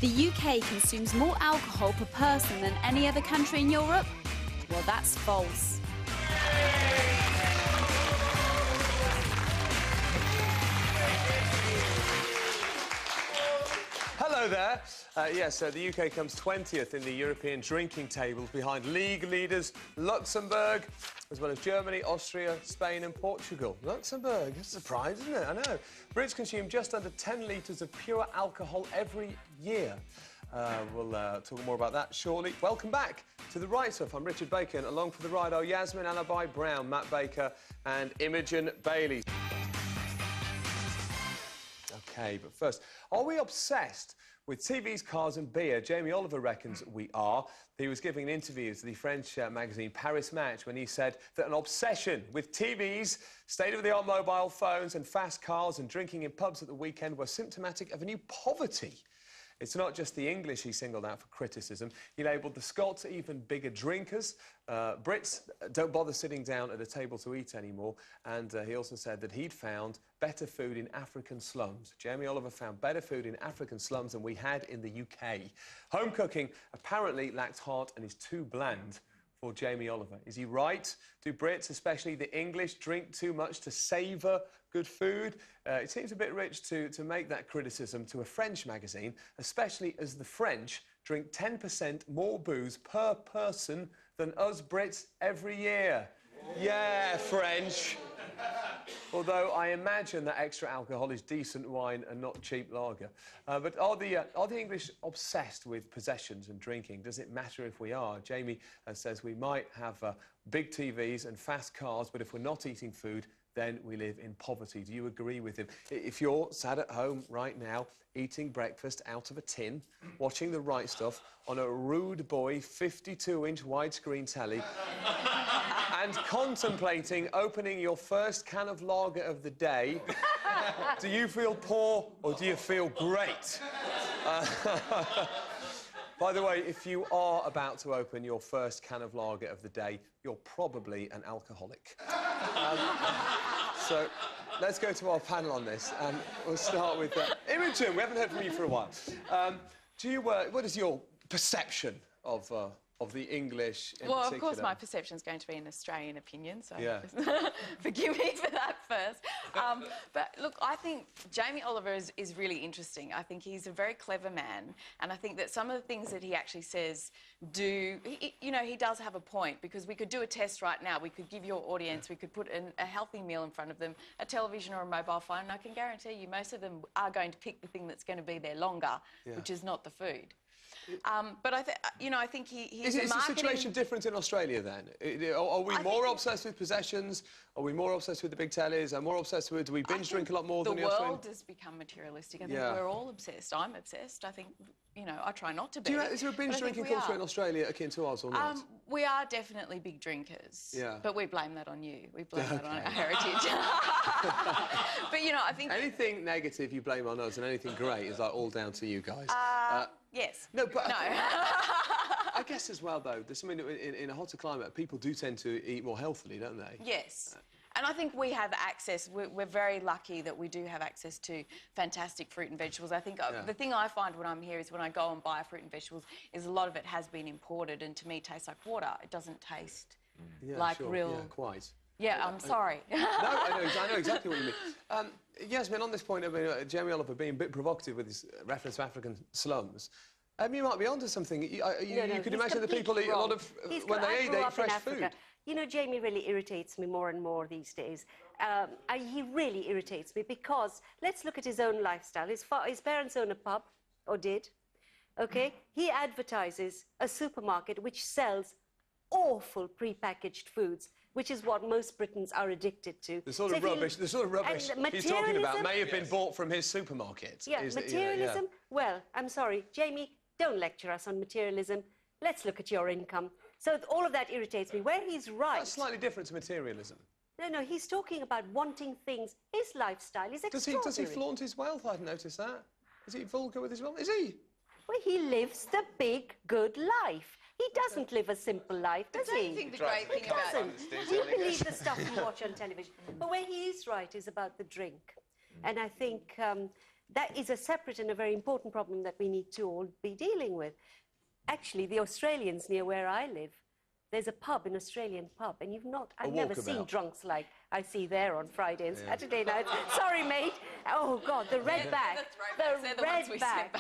The UK consumes more alcohol per person than any other country in Europe? Well, that's false. Hello there. Yes, the UK comes 20th in the European drinking tables behind league leaders Luxembourg, as well as Germany, Austria, Spain and Portugal. Luxembourg, that's a surprise, isn't it? I know. Brits consume just under 10 litres of pure alcohol every year. We'll talk more about that shortly. Welcome back to The Right Stuff. I'm Richard Bacon. Along for the ride are Yasmin Alibi Brown, Matt Baker and Imogen Bailey. OK, but first, are we obsessed with TVs, cars and beer? Jamie Oliver reckons we are. He was giving an interview to the French magazine Paris Match when he said that an obsession with TVs, state-of-the-art mobile phones and fast cars and drinking in pubs at the weekend were symptomatic of a new poverty. It's not just the English he singled out for criticism. He labelled the Scots even bigger drinkers. Brits don't bother sitting down at a table to eat anymore. And he also said that he'd found better food in African slums. Jamie Oliver found better food in African slums than we had in the UK. Home cooking apparently lacks heart and is too bland for Jamie Oliver. Is he right? Do Brits, especially the English, drink too much to savour good food? It seems a bit rich to make that criticism to a French magazine, especially as the French drink 10% more booze per person than us Brits every year. Yeah, French. Although I imagine that extra alcohol is decent wine and not cheap lager. But are the English obsessed with possessions and drinking? Does it matter if we are? Jamie says we might have big TVs and fast cars, but if we're not eating food, then we live in poverty. Do you agree with him? If you're sat at home right now, eating breakfast out of a tin, watching The Right Stuff on a rude boy 52-inch widescreen telly, and contemplating opening your first can of lager of the day, do you feel poor or do you feel great? By the way, if you are about to open your first can of lager of the day, you're probably an alcoholic. So let's go to our panel on this, and we'll start with Imogen. We haven't heard from you for a while. What is your perception of the English in well, particular? of course, my perception is going to be an Australian opinion, so yeah. Forgive me for that first. But look, I think Jamie Oliver is really interesting. I think he's a very clever man, and I think that some of the things that he actually says he does have a point, because we could do a test right now. We could give your audience, we could put a healthy meal in front of them, a television or a mobile phone, and I can guarantee you most of them are going to pick the thing that's going to be there longer, which is not the food. But I think he's Is the situation different in Australia then? Are we more obsessed with possessions? Are we more obsessed with the big tellies? Are more obsessed with? Do we binge drink a lot more than the Australians? The world has become materialistic. I think we're all obsessed. I'm obsessed. I think I try not to be. Is there a binge drinking culture in Australia akin to ours or not? We are definitely big drinkers. Yeah. But we blame that on you. We blame that on our heritage. But I think anything negative you blame on us, and anything great is like all down to you guys. Yes. No, but no. I guess as well though, there's something in a hotter climate, people do tend to eat more healthily, don't they? Yes. And I think we have access, we're very lucky that we do have access to fantastic fruit and vegetables. I think the thing I find when I'm here is when I go and buy fruit and vegetables is a lot of it has been imported, and to me it tastes like water. It doesn't taste like real... Yeah, quite. Yeah, I'm sorry. No, I know exactly what you mean. Yasmin, on this point, Jamie Oliver being a bit provocative with his reference to African slums, you might be onto something. You could imagine the people eat a lot of... when they eat fresh food. You know, Jamie really irritates me more and more these days. He really irritates me because, let's look at his own lifestyle. His parents own a pub, or did, OK? He advertises a supermarket which sells awful pre-packaged foods, which is what most Britons are addicted to. The sort of rubbish he's talking about may have been bought from his supermarket. Yeah, materialism. Well, I'm sorry, Jamie, don't lecture us on materialism. Let's look at your income. So all of that irritates me. Where he's right... That's slightly different to materialism. No, he's talking about wanting things. His lifestyle is extraordinary. Does he flaunt his wealth? I hadn't noticed that. Is he vulgar with his wealth? Is he? Well, he lives the big, good life. He doesn't live a simple life, does he? I think the great thing about it... We believe the stuff we watch on television. But where he is right is about the drink. And I think that is a separate and a very important problem that we need to all be dealing with. Actually, the Australians near where I live, there's a pub, an Australian pub, and I've never seen drunks like I see there on Friday and Saturday nights. Sorry, mate. Oh, God, the red bag. The red bag.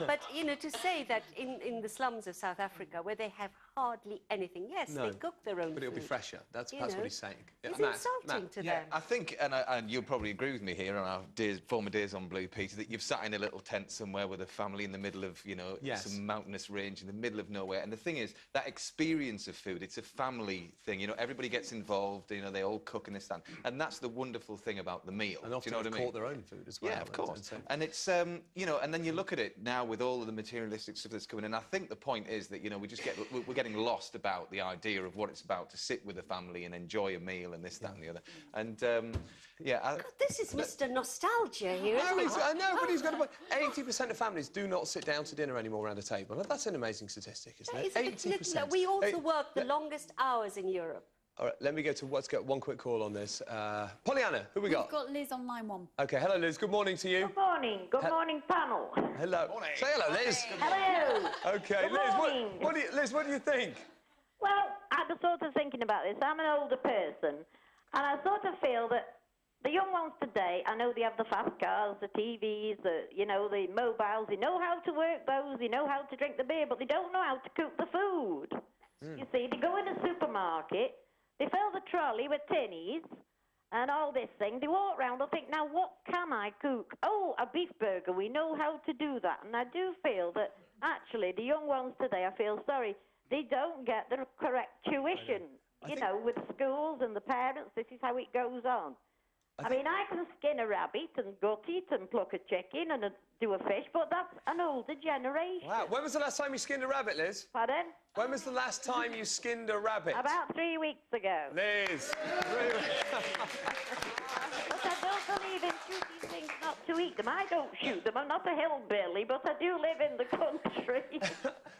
But, you know, to say that in the slums of South Africa, where they have hardly anything, yes, they cook their own But it'll be food. fresher. That's what he's saying. It's Matt, insulting to them. I think, and you'll probably agree with me here on our former days on Blue Peter, that you've sat in a little tent somewhere with a family in the middle of, you know, some mountainous range in the middle of nowhere. And the thing is, that experience of food, it's a family thing. You know, everybody gets involved. You know, they all cook and this, that. And that's the wonderful thing about the meal. And often do you know what I mean? caught their own food as well. Yeah, of course. And it's, you know, and then you look at it now with all of the materialistic stuff that's coming in. I think the point is that, you know, we're getting lost about the idea of what it's about to sit with a family and enjoy a meal and this, that, and the other. And God, this is Mr. Nostalgia here, isn't it? I know, but he's got a point. 80% of families do not sit down to dinner anymore around a table. Now, that's an amazing statistic, isn't it? 80%. We also work the longest hours in Europe. All right, let me go to let's get one quick call on this. Pollyanna, who we got? We've got Liz on line 1. OK, hello, Liz. Good morning to you. Good morning. Good morning, panel. Hello. Morning. Say hello, Liz. Hello. OK, Good Liz, morning. Liz, what do you think? Well, I was sort of thinking about this. I'm an older person, and I sort of feel that the young ones today, I know they have the fast cars, the TVs, you know, the mobiles. They know how to work those. They know how to drink the beer, but they don't know how to cook the food. You see, they go in a supermarket, they fill the trolley with tinnies and all this thing. They walk around and think, now, what can I cook? Oh, a beef burger. We know how to do that. And I do feel that, actually, the young ones today, I feel sorry, they don't get the correct tuition, you know, with schools and the parents. This is how it goes on. I mean, I can skin a rabbit and gut it and pluck a chicken and do a fish, but that's an older generation. Wow. When was the last time you skinned a rabbit, Liz? Pardon? When was the last time you skinned a rabbit? About 3 weeks ago. Liz. But I don't believe in shooting things not to eat them. I don't shoot them. I'm not a hillbilly, but I do live in the country.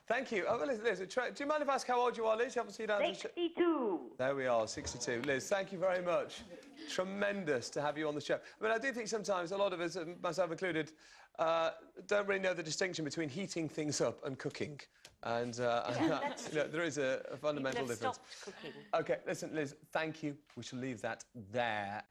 Thank you. Oh, Liz, do you mind if I ask how old you are, Liz? Obviously, you don't have to 62. There we are, 62. Liz, thank you very much. Tremendous to have you on the show. I mean, I do think sometimes a lot of us, myself included, don't really know the distinction between heating things up and cooking. And you know, there is a fundamental difference. Stopped cooking. OK, listen, Liz, thank you. We shall leave that there.